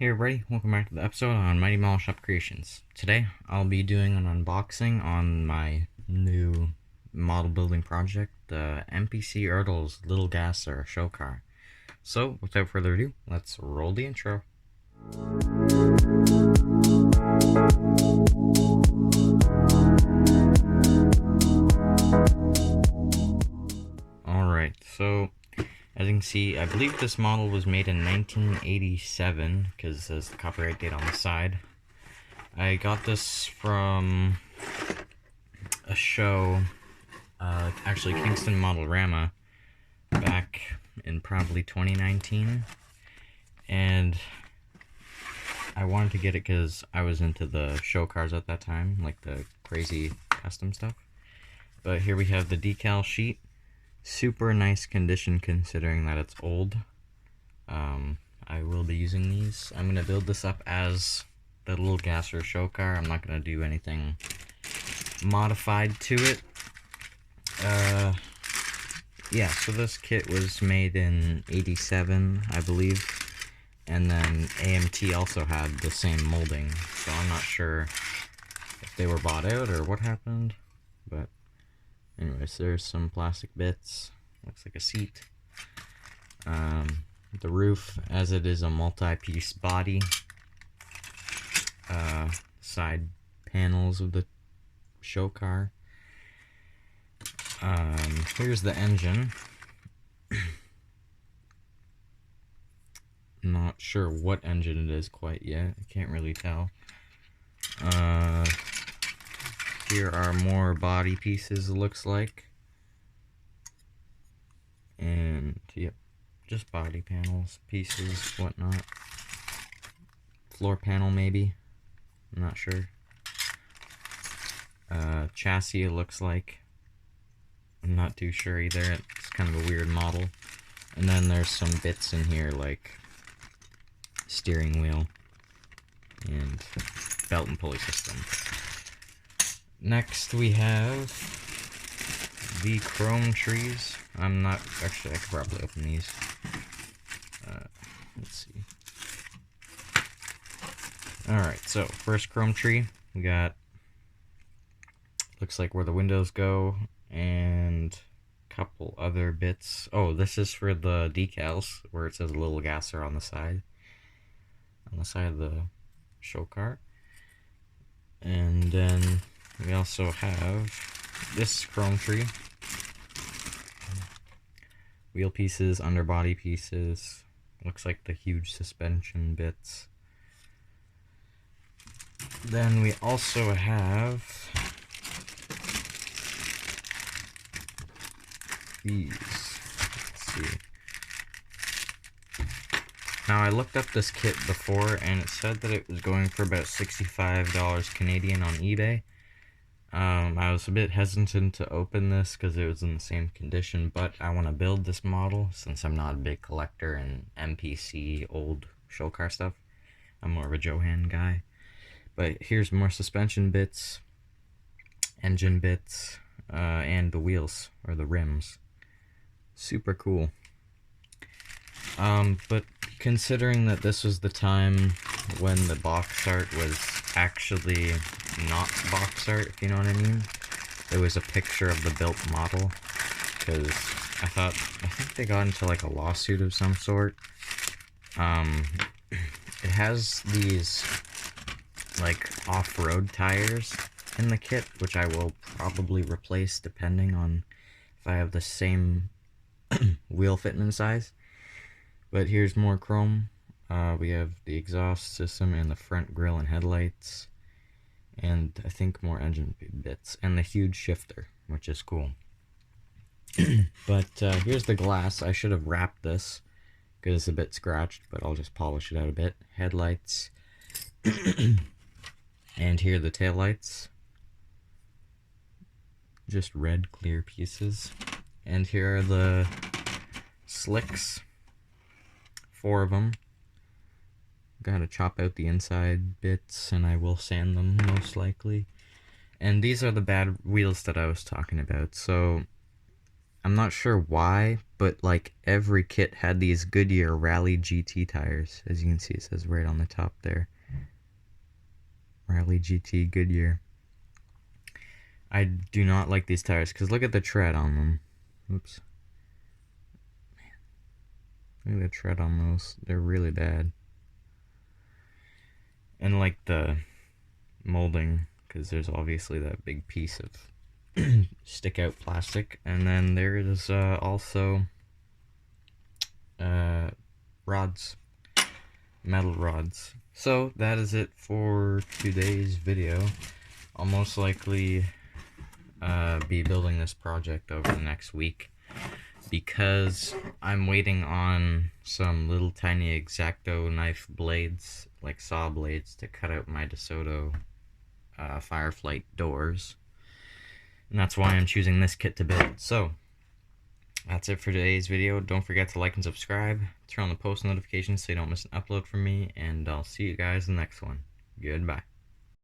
Hey everybody, welcome back to the episode on Mighty Mall Shop Creations. Today, I'll be doing an unboxing on my new model building project, the MPC ERTL's Little Gasser show car. So, without further ado, let's roll the intro. Alright, so as you can see, I believe this model was made in 1987, because it says the copyright date on the side. I got this from a show, actually Kingston Modelrama, back in probably 2019. And I wanted to get it because I was into the show cars at that time, like the crazy custom stuff. But here we have the decal sheet. Super nice condition considering that it's old. I will be using these. I'm going to build this up as the Little Gasser show car. I'm not going to do anything modified to it. Yeah, so this kit was made in 87, I believe. And then AMT also had the same molding. So I'm not sure if they were bought out or what happened. But anyways, there's some plastic bits. Looks like a seat. The roof, as it is a multi-piece body. Side panels of the show car. Here's the engine. Not sure what engine it is quite yet. I can't really tell. Here are more body pieces, it looks like. And, yep, just body panels, pieces, whatnot. Floor panel, maybe. I'm not sure. Chassis, it looks like. I'm not too sure either. It's kind of a weird model. And then there's some bits in here, like steering wheel and belt and pulley system. Next we have the chrome trees. I'm not, actually I could probably open these. Let's see. Alright, so first chrome tree, we got, looks like where the windows go, and a couple other bits. Oh, this is for the decals, where it says Little Gasser on the side of the show car. And then we also have this chrome tree. Wheel pieces, underbody pieces. Looks like the huge suspension bits. Then we also have these. Let's see. Now, I looked up this kit before, and it said that it was going for about $65 Canadian on eBay. I was a bit hesitant to open this because it was in the same condition, but I want to build this model since I'm not a big collector in MPC old show car stuff. I'm more of a Johan guy. But here's more suspension bits, engine bits, and the wheels, or the rims. Super cool. But considering that this was the time when the box art was actually not box art, if you know what I mean, there was a picture of the built model, because I think they got into like a lawsuit of some sort. It has these like off-road tires in the kit, which I will probably replace depending on if I have the same wheel fitment size. But here's more chrome. We have the exhaust system and the front grille and headlights. And I think more engine bits. And the huge shifter, which is cool. But here's the glass. I should have wrapped this because it's a bit scratched, but I'll just polish it out a bit. Headlights. And here are the taillights. Just red clear pieces. And here are the slicks. 4 of them. Gotta chop out the inside bits, and I will sand them most likely. And these are the bad wheels that I was talking about. So I'm not sure why, but like every kit had these Goodyear Rally GT tires. As you can see, it says right on the top there. Rally GT Goodyear. I do not like these tires because look at the tread on them. Oops. Look at the tread on those. They're really bad. And like the molding, because there's obviously that big piece of stick out plastic. And then there is also rods, metal rods. So that is it for today's video. I'll most likely be building this project over the next week because I'm waiting on some little tiny X-Acto knife blades, like saw blades, to cut out my DeSoto Fireflight doors. And that's why I'm choosing this kit to build. So that's it for today's video. Don't forget to like and subscribe, turn on the post notifications so you don't miss an upload from me, and I'll see you guys in the next one. Goodbye.